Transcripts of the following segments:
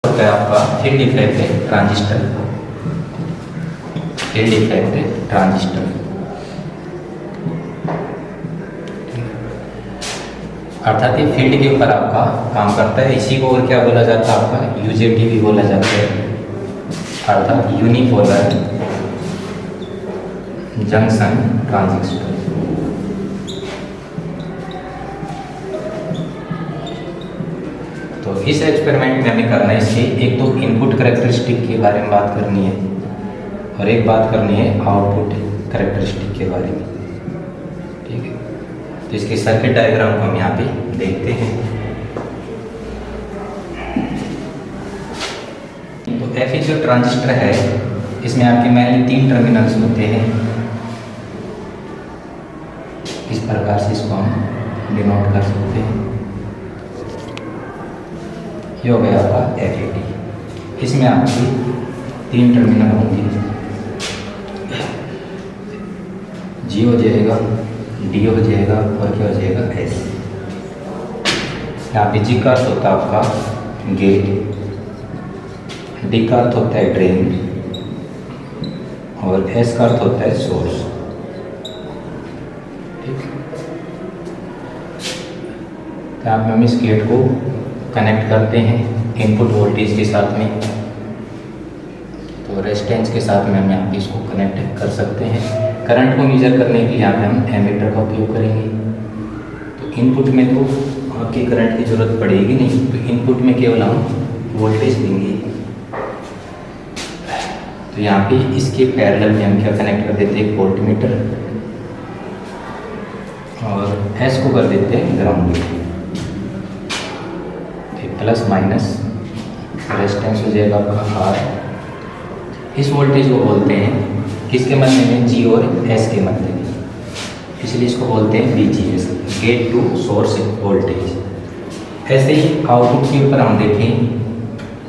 होता है आपका field effect transistor. Field effect transistor अर्थात ये फील्ड के ऊपर आपका काम करता है। इसी को और क्या बोला जाता है आपका यूजेटी भी बोला जाता है, अर्थात यूनिपोलर जंक्शन ट्रांजिस्टर। तो इस एक्सपेरिमेंट में हमें करना है इसके एक तो इनपुट कैरेक्टरिस्टिक के बारे में बात करनी है और एक बात करनी है आउटपुट कैरेक्टरिस्टिक के बारे में, ठीक है। तो इसके सर्किट डायग्राम को हम यहाँ पे देखते हैं। तो एफई जो ट्रांजिस्टर है इसमें आपके मेनली 3 टर्मिनल्स होते हैं। इस प्रकार से इसको हम डिनोट कर सकते हैं। ये हो गया आपका एफईटी। इसमें आपकी 3 टर्मिनल होंगे, जी हो जाएगा, डी हो जाएगा और क्या हो जाएगा एस। यहाँ पे जी का अर्थ होता है आपका गेट, डी का अर्थ होता है ड्रेन और एस का अर्थ होता है सोर्स, ठीक। तो यहाँ पे हम इस गेट को कनेक्ट करते हैं इनपुट वोल्टेज के साथ में, तो रेजिस्टेंस के साथ में हम यहाँ पे इसको कनेक्ट कर सकते हैं। करंट को मेजर करने के लिए यहाँ पे हम एमीटर का उपयोग करेंगे। तो इनपुट में तो आपकी करंट की ज़रूरत पड़ेगी नहीं, तो इनपुट में केवल हम वोल्टेज देंगे। तो यहाँ पे इसके पैरेलल में हम क्या कनेक्ट कर देते हैं वोल्टमीटर और एस को कर देते हैं ग्राउंड। प्लस माइनस रेजिस्टेंस हो जाएगा आपका आर। इस वोल्टेज को बोलते हैं किसके मध्य में, जी और एस के मध्य में, इसलिए इसको बोलते हैं VGS, gate to source voltage. ऐसे ही आउटपुट के ऊपर हम देखें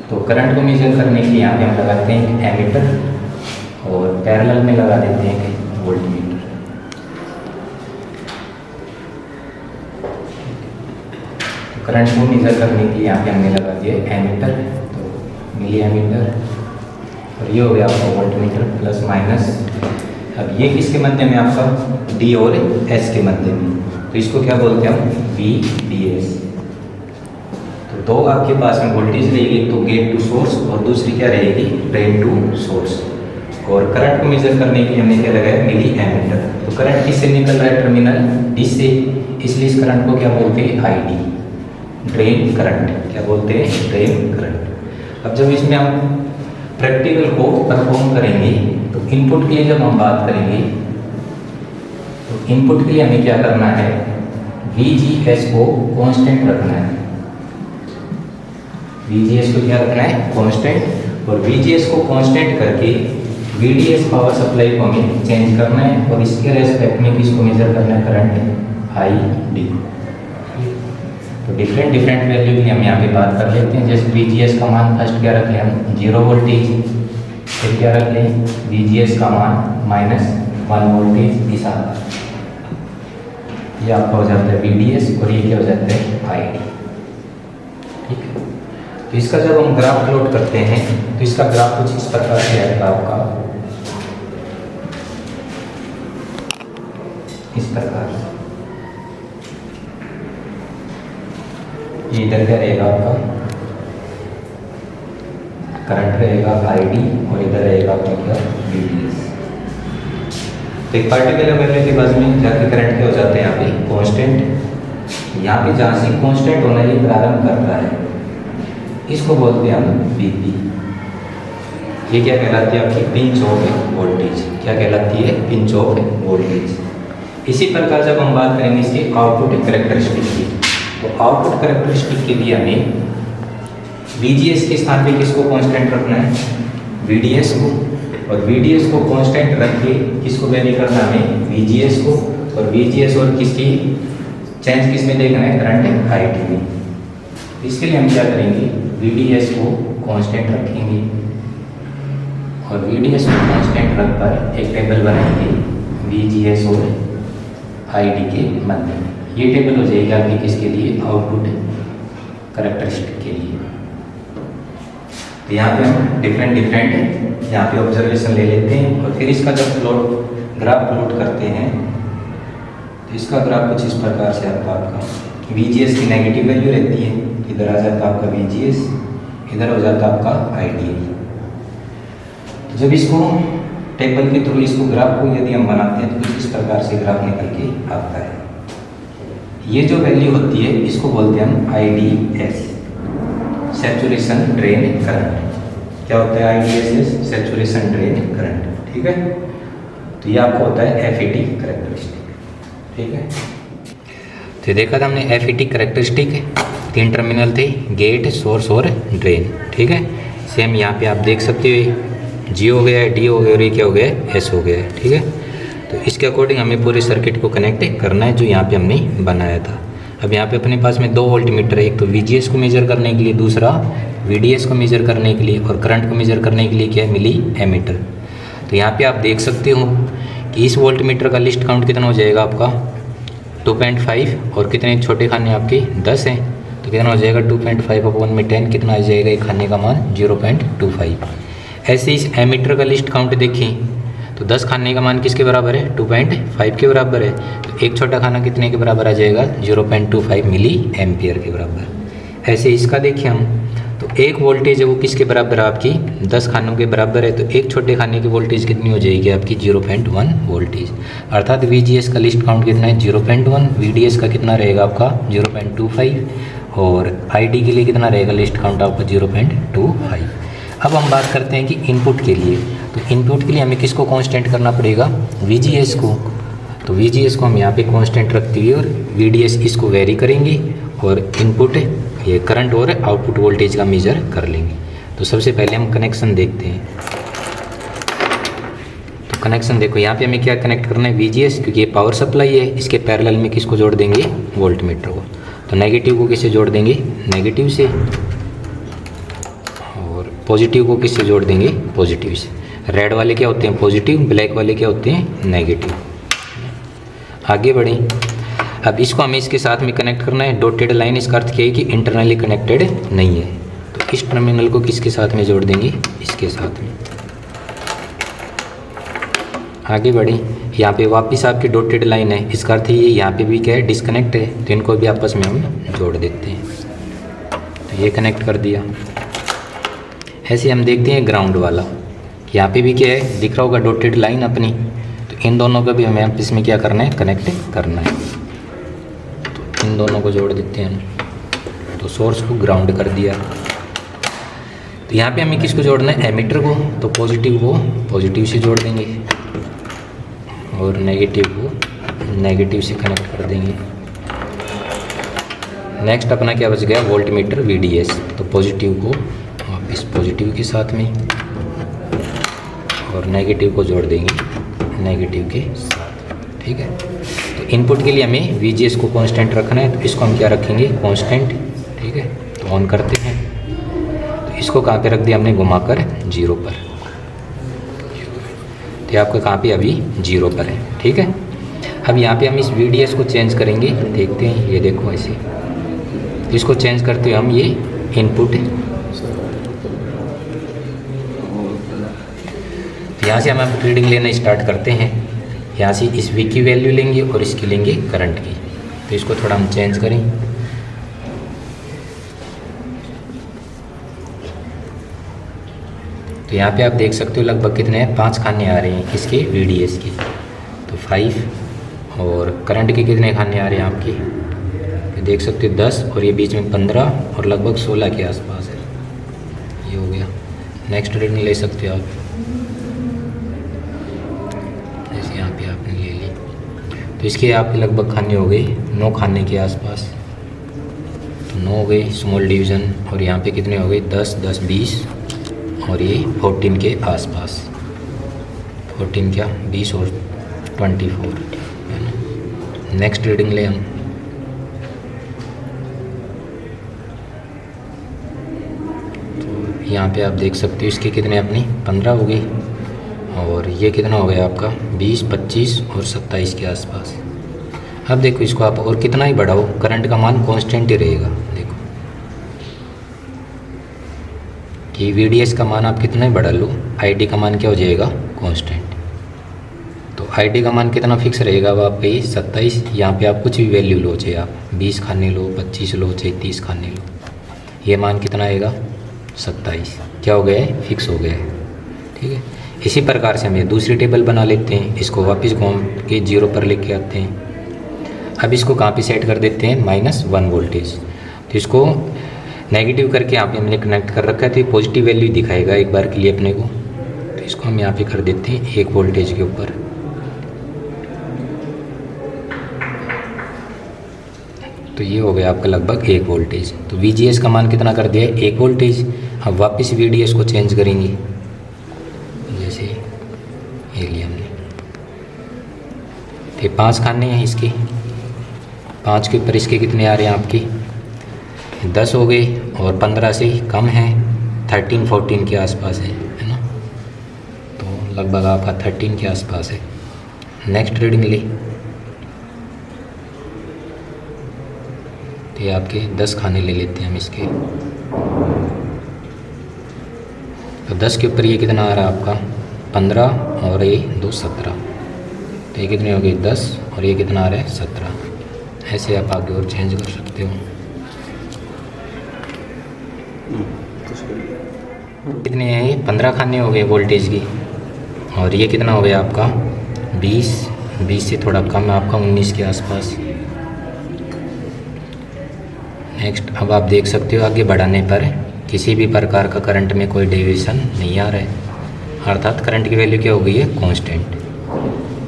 तो करंट को मेजर करने के लिए यहाँ पे हम लगाते हैं एमीटर और पैरेलल में लगा देते हैं वोल्टमीटर। करंट को मेजर करने के लिए यहाँ पे हमने लगा दिया एमीटर, तो मिली एमीटर, और ये हो गया आपका वोल्टमीटर प्लस माइनस। अब ये किसके मध्य में आपका डी और एस के मध्य में, तो इसको क्या बोलते हैं हम वी डी एस। तो 2 आपके पास में वोल्टेज रहेगी, तो गेट टू सोर्स और दूसरी क्या रहेगी ड्रेन टू सोर्स। और करंट को मेजर करने के लिए हमने क्या लगाया मिली एमीटर। तो करंट किससे निकल रहा है टर्मिनल डी से, इसलिए इस करंट को क्या बोलते हैं आई डी, ड्रेन करंट, क्या बोलते हैं ड्रेन करंट। अब जब इसमें हम प्रैक्टिकल को परफॉर्म करेंगे तो इनपुट के लिए जब हम बात करेंगे तो इनपुट के लिए हमें क्या करना है, VGS को कांस्टेंट रखना है। VGS को क्या रखना है कांस्टेंट, और VGS को कांस्टेंट करके VDS पावर सप्लाई को हमें चेंज करना है और इसके रेस्पेक्ट में किसको मेजर करना है करंट ID। तो डिफरेंट वैल्यू की हम यहाँ पे बात कर लेते हैं। जैसे VGS का मान फर्स्ट क्या रख लें हम 0 वोल्टेज, फिर क्या रख लें VGS का मान -1 वोल्टेज इस आधार, ये आपका हो जाता है VDS और ये क्या हो जाता है ID, ठीक है। तो इसका जब हम ग्राफ प्लॉट करते हैं तो इसका ग्राफ कुछ इस प्रकार से आएगा आपका, इस प्रकार से। ये इधर क्या रहेगा आपका करंट रहेगा ID और इधर रहेगा आपका क्या VDS। तो एक पार्टिकुलर वैल्यू के बाद में जाके करंट क्या हो जाता है यहाँ पे कांस्टेंट। यहाँ पे जहाँ से कांस्टेंट होना ये प्रारंभ कर रहा है इसको बोलते हैं हम BP। ये क्या कहलाती है आपकी पिंच ऑफ वोल्टेज, क्या कहलाती है पिंच ऑफ वोल्टेज। इसी प्रकार जब हम बात करेंगे इसकी आउटपुट कैरेक्टरिस्टिक की, तो आउटपुट कैरेक्टरिस्टिक के लिए हमें VGS के स्थान पे किसको कांस्टेंट रखना है VDS को, और VDS को कांस्टेंट रख के किसको वैल्यू करना है हमें VGS को, और VGS और किसकी चेंज किस में देखना है करंट ID में। इसके लिए हम क्या करेंगे VDS को कांस्टेंट रखेंगे और VDS को कांस्टेंट रखकर एक टेबल बनाएंगे VGS और ID के मध्य में। ये टेबल हो जाएगी आपकी किसके लिए आउटपुट कैरेक्टरिस्टिक के लिए। तो यहाँ पे हम डिफरेंट यहाँ पे ऑब्जर्वेशन ले लेते हैं और फिर इसका जब ग्राफ प्लॉट करते हैं तो इसका ग्राफ कुछ इस प्रकार से आता है। आपका VGS की नेगेटिव वैल्यू रहती है, इधर आ जाता है आपका VGS, इधर हो जाता है आपका IDL। तो जब इसको टेबल के थ्रू इसको ग्राफ को यदि हम बनाते हैं तो कुछ इस प्रकार से ग्राफ निकल के आता है। ये जो वैल्यू होती है इसको बोलते हैं हम IDS, सैचुरेशन ड्रेन करंट। क्या होता है IDS? Saturation drain current. ठीक है, तो ये आपको होता है FET करेक्टरिस्टिक। ठीक है, तो देखा था हमने FET करेक्टरिस्टिक, 3 टर्मिनल थे, गेट, सोर्स और ड्रेन। ठीक है, सेम यहाँ पे आप देख सकते हो, G हो गया है, D हो गया और ये क्या हो गया है, S हो गया है। ठीक है, तो इसके अकॉर्डिंग हमें पूरे सर्किट को कनेक्ट करना है जो यहाँ पे हमने बनाया था। अब यहाँ पे अपने पास में 2 वोल्ट मीटर है, एक तो VGS को मेजर करने के लिए, दूसरा VDS को मेजर करने के लिए, और करंट को मेजर करने के लिए क्या है, मिली एमीटर। तो यहाँ पे आप देख सकते हो कि इस वोल्ट मीटर का लिस्ट काउंट कितना हो जाएगा आपका 2.5, और कितने छोटे खाने आपके 10 हैं, तो कितना हो जाएगा 2.5/10, कितना आ जाएगा एक खाने का मान 0.25। ऐसे इस एमीटर का लिस्ट काउंट देखें तो 10 खाने का मान किसके बराबर है, 2.5 के बराबर है। तो एक छोटा खाना कितने के बराबर आ जाएगा, 0.25 मिली एम्पियर के बराबर। ऐसे इसका देखिए हम, तो एक वोल्टेज है वो किसके बराबर है आपकी 10 खानों के बराबर है, तो एक छोटे खाने की वोल्टेज कितनी हो जाएगी आपकी 0.1 वोल्टेज। अर्थात VGS का लिस्ट काउंट कितना है 0.1, VDS का कितना रहेगा आपका 0.25, और ID के लिए कितना रहेगा लिस्ट काउंट आपका 0.25। अब हम बात करते हैं कि इनपुट के लिए, तो इनपुट के लिए हमें किसको कांस्टेंट करना पड़ेगा, VGS को। तो VGS को हम यहाँ पे कांस्टेंट रखते हुए और VDS इसको वेरी करेंगे, और इनपुट ये करंट और आउटपुट वोल्टेज का मेजर कर लेंगे। तो सबसे पहले हम कनेक्शन देखते हैं। तो कनेक्शन देखो, यहाँ पे हमें क्या कनेक्ट करना है, VGS, क्योंकि ये पावर सप्लाई है, इसके पैरेलल में किसको जोड़ देंगे, वोल्ट मीटर को। तो नेगेटिव को किससे जोड़ देंगे, नेगेटिव से, और पॉजिटिव को किससे जोड़ देंगे, पॉजिटिव से। रेड वाले क्या होते हैं पॉजिटिव, ब्लैक वाले क्या होते हैं नेगेटिव। आगे बढ़ें, अब इसको हमें इसके साथ में कनेक्ट करना है। डॉटेड लाइन इसका अर्थ क्या है कि इंटरनली कनेक्टेड नहीं है, तो इस टर्मिनल को किसके साथ में जोड़ देंगे, इसके साथ में। आगे बढ़ें, यहाँ पे वापस आपकी डॉटेड लाइन है, इसका अर्थ ये यहाँ पे भी क्या है, डिस्कनेक्ट है, तो इनको भी आपस में हम जोड़ देते हैं। तो ये कनेक्ट कर दिया। ऐसे हम देखते हैं ग्राउंड वाला, यहाँ पे भी क्या है दिख रहा होगा डॉटेड लाइन अपनी, तो इन दोनों का भी हमें आपस में क्या करना है, कनेक्ट करना है। तो इन दोनों को जोड़ देते हैं हम, तो सोर्स को ग्राउंड कर दिया। तो यहाँ पे हमें किसको जोड़ना है, एमीटर को, तो पॉजिटिव को पॉजिटिव से जोड़ देंगे और नेगेटिव को नेगेटिव से कनेक्ट कर देंगे। नेक्स्ट अपना क्या बच गया, वोल्ट मीटर VDS, तो पॉजिटिव को वापस पॉजिटिव के साथ में और नेगेटिव को जोड़ देंगे नेगेटिव के साथ। ठीक है, तो इनपुट के लिए हमें VGS को कांस्टेंट रखना है, तो इसको हम क्या रखेंगे, कांस्टेंट। ठीक है, तो ऑन करते हैं, तो इसको कहाँ पे रख दिया हमने, घुमाकर 0 पर। तो आपका कहाँ पे अभी 0 पर है। ठीक है, अब यहाँ पे हम इस VDS को चेंज करेंगे, देखते हैं, ये देखो ऐसे, तो इसको चेंज करते हुए हम ये इनपुट है, यहाँ से हम रीडिंग लेना स्टार्ट करते हैं। यहाँ से इस V की वैल्यू लेंगे और इसकी लेंगे करंट की, तो इसको थोड़ा हम चेंज करें। तो यहाँ पे आप देख सकते हो लगभग कितने हैं, 5 खाने आ रहे हैं किसके, VDS के, तो 5, और करंट के कितने खाने आ रहे हैं आपके, तो देख सकते हो 10, और ये बीच में 15 और लगभग 16 के आसपास है, ये हो गया। नेक्स्ट रीडिंग ले सकते हो आप, जैसे यहाँ पे आपने ले ली, तो इसके आपके लगभग खाने हो गए 9 खाने के आसपास, तो 9 हो गए स्मॉल डिवीज़न, और यहाँ पे कितने हो गए 10, 10, 20, और ये 14 के आसपास, 14 क्या 20 और 24 है ना। नेक्स्ट रीडिंग ले हम, तो यहाँ पे आप देख सकते हो इसके कितने अपनी 15 हो गए, और ये कितना हो गया आपका 20, 25 और 27 के आसपास। अब देखो इसको आप और कितना ही बढ़ाओ, करंट का मान कांस्टेंट ही रहेगा। देखो कि VDS का मान आप कितना ही बढ़ा लो, ID का मान क्या हो जाएगा, कांस्टेंट। तो ID का मान कितना फिक्स रहेगा, अब आपका ये 27। यहाँ पे आप कुछ भी वैल्यू लो, चाहे आप 20 खाने लो, 25 लो, चाहे 30 खाने लो, ये मान कितना आएगा, 27। क्या हो गया है, फिक्स हो गया है। ठीक है, इसी प्रकार से हम ये दूसरी टेबल बना लेते हैं। इसको वापस घूम के 0 पर लेके आते हैं। अब इसको कहाँ पे सेट कर देते हैं, -1 वोल्टेज। तो इसको नेगेटिव करके यहाँ पे हमने कनेक्ट कर रखा है, तो ये पॉजिटिव वैल्यू दिखाएगा एक बार के लिए अपने को। तो इसको हम यहाँ पे कर देते हैं 1 वोल्टेज के ऊपर। तो ये हो गया आपका लगभग 1 वोल्टेज। तो VGS का मान कितना कर दिया है, 1 वोल्टेज। अब वापस VDS को चेंज करेंगे, जैसे ये लिया हमने। तो 5 खाने हैं इसके, 5 के ऊपर इसके कितने आ रहे हैं आपके, 10 हो गए, और 15 से कम है, 13-14 के आसपास है ना। तो लगभग आपका 13 के आसपास है। नेक्स्ट रीडिंग ले, तो ये आपके 10 खाने ले लेते हैं हम इसके। तो 10 के ऊपर ये कितना आ रहा है आपका, 15, और ये 2 17। तो ये कितने हो गए, 10, और ये कितना आ रहा है, 17। ऐसे आप आगे और चेंज कर सकते हो। कितने हैं, 15 खाने हो गए वोल्टेज की, और ये कितना हो गया आपका, 20 से थोड़ा कम है आपका, 19 के आसपास। नेक्स्ट, अब आप देख सकते हो आगे बढ़ाने पर किसी भी प्रकार का करंट में कोई डेविएशन नहीं आ रहा है, अर्थात करंट की वैल्यू क्या हो गई है, कांस्टेंट।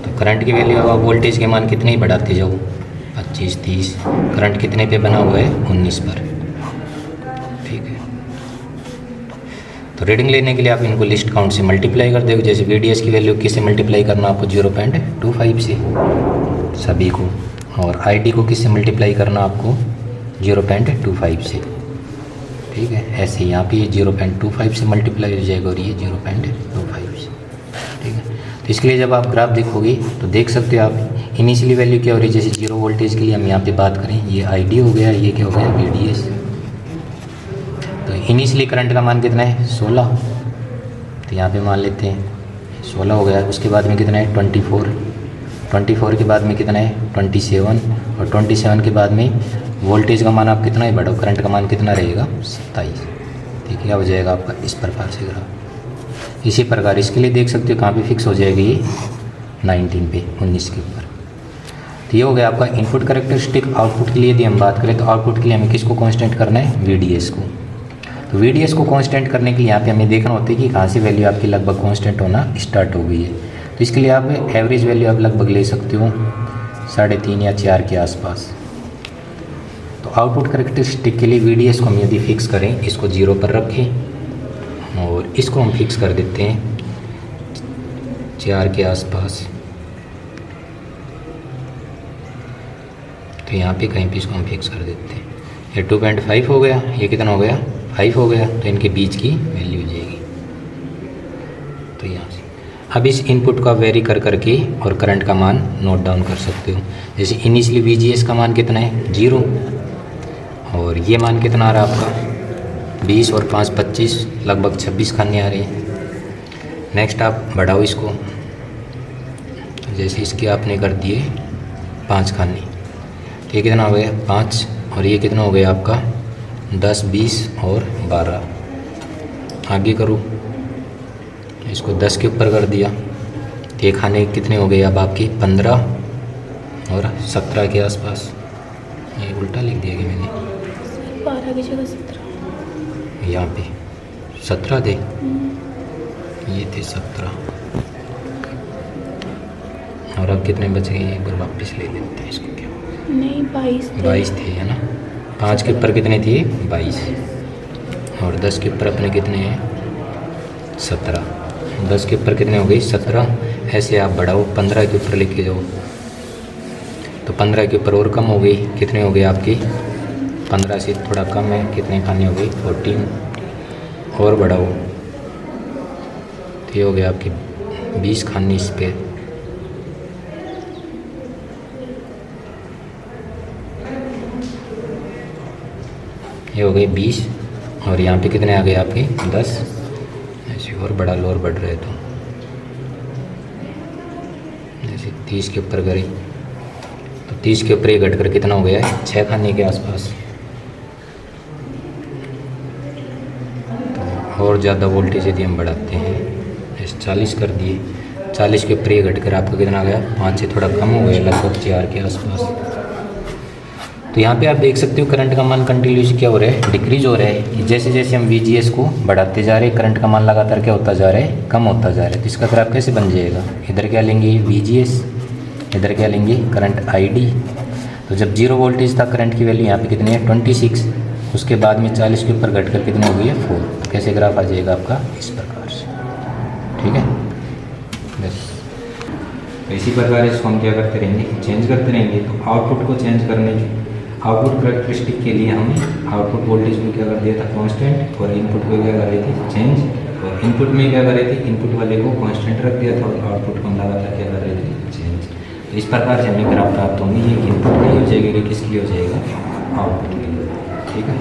तो करंट की वैल्यू अब आप वोल्टेज के मान कितने ही बढ़ाते जाओ, 25, 30, करंट कितने पे बना हुआ है, 19 पर। ठीक है, तो रीडिंग लेने के लिए आप इनको लिस्ट काउंट से मल्टीप्लाई कर दोगे। जैसे VDS की वैल्यू किससे मल्टीप्लाई करना आपको, 0.25 से सभी को, और ID को किससे मल्टीप्लाई करना आपको, 0.25 से। ठीक है, ऐसे यहाँ पे ये 0.25 से मल्टीप्लाई हो जाएगा, और ये 0.25 से। ठीक है, तो इसके लिए जब आप ग्राफ देखोगे तो देख सकते हो आप इनिशियली वैल्यू क्या हो रही है। जैसे 0 वोल्टेज के लिए हम यहाँ पे बात करें, ये ID हो गया, ये क्या हो गया, VDS। तो इनिशियली करंट का मान कितना है, 16। तो यहाँ पे मान लेते हैं 16 हो गया। उसके बाद में कितना है, 24 के बाद में कितना है, 27, और 27 के बाद में वोल्टेज का मान आप कितना ही बढ़ाओ, करंट का मान कितना रहेगा, 27। ठीक है, हो जाएगा आपका इस प्रकार से ग्राफ। इसी प्रकार इसके लिए देख सकते हो कहाँ पे फिक्स हो जाएगी, ये 19 पे, 19 के ऊपर। तो ये हो गया आपका इनपुट कैरेक्टरिस्टिक। आउटपुट के लिए यदि हम बात करें तो आउटपुट के लिए हमें किसको कांस्टेंट करना है, VDS को। तो VDS को कांस्टेंट करने के लिए यहाँ पे हमें देखना होता है कि कहाँ से वैल्यू आपकी लगभग कांस्टेंट होना स्टार्ट हो गई है। तो इसके लिए आप एवरेज वैल्यू आप लगभग ले सकते हो 3.5 या 4 के आसपास। तो आउटपुट कैरेक्टरिस्टिक के लिए VDS को हम यदि फिक्स करें, इसको 0 पर रखें, और इसको हम फिक्स कर देते हैं 4 के आसपास। तो यहाँ पे कहीं पे इसको हम फिक्स कर देते हैं। ये 2.5 हो गया, ये कितना हो गया, 5 हो गया। तो इनके बीच की वैल्यू हो जाएगी। तो यहाँ से अब इस इनपुट का वेरी कर करके और करंट का मान नोट डाउन कर सकते हो। जैसे इनिशियली VGS का मान कितना है, 0, और ये मान कितना आ रहा है आपका, 20 और 5 25, लगभग 26 खाने आ रही हैं। नेक्स्ट आप बढ़ाओ इसको, जैसे इसके आपने कर दिए 5 खाने, तो ये कितना हो गया, 5, और ये कितना हो गया आपका, 10, 20 और 12। आगे करो, इसको 10 के ऊपर कर दिया, तो ये खाने कितने हो गए अब आपके, 15 और 17 के आसपास। ये उल्टा लिख दिया कि मैंने, 12 की जगह 17, यहाँ पे 17 थे, ये थे 17, और अब कितने बच गए, एक बार वापस ले लेते हैं इसको। क्या नहीं, 22 थे, है ना। 5 के ऊपर कितने थे, 22, और 10 के ऊपर अपने कितने हैं, 17। 10 के ऊपर कितने हो गई, 17। ऐसे आप बढ़ाओ, 15 के ऊपर लेके जाओ, तो 15 के ऊपर और कम हो गई, कितने हो गए आपकी, 15 से थोड़ा कम है, कितने खाने हो गई, 14, और बढ़ाओ, तो ये हो गया आपकी 20 खाने इस पे। ये हो गए 20, और यहाँ पे कितने आ गए आपके 10। ऐसे और बढ़ा लो और बढ़ रहे तो जैसे 30 के ऊपर करें तो 30 के ऊपर ये घट कर कितना हो गया है 6 खाने के आसपास। तो और ज़्यादा वोल्टेज यदि हम बढ़ाते हैं ऐसे 40 कर दिए, 40 के ऊपर ये घट कर आपका कितना आ गया 5 से थोड़ा कम हो गया लगभग 4 के आसपास। तो यहाँ पे आप देख सकते हो करंट का मान कंटिन्यूस क्या हो रहा है, डिक्रीज हो रहा है। जैसे जैसे हम VGS को बढ़ाते जा रहे हैं करंट का मान लगातार क्या होता जा रहा है, कम होता जा रहा है। तो इसका ग्राफ कैसे बन जाएगा, इधर क्या लेंगे VGS, इधर क्या लेंगे करंट ID। तो जब 0 वोल्टेज था करंट की वैल्यू यहाँ पे कितनी है 26, उसके बाद में 40 के ऊपर घट कर कितनी हो गई है 4। तो कैसे ग्राफ आ जाएगा आपका इस प्रकार से, ठीक है बस। तो इसी प्रकार इसको हम क्या करते रहेंगे, चेंज करते रहेंगे। तो आउटपुट को चेंज करने की आउटपुट करेक्टरिस्टिक के लिए हमने आउटपुट वोल्टेज को क्या कर दिया था कांस्टेंट, और इनपुट को क्या कर रहे थे चेंज, और इनपुट में क्या कर रहे थे इनपुट वाले को कांस्टेंट रख दिया था और आउटपुट को हम लगातार क्या कर रहे थे चेंज। तो इस प्रकार से हमें ग्राफ प्राप्त होंगे, ये इनपुट के लिए हो जाएगा, किसके लिए हो जाएगा आउटपुट के लिए, ठीक है।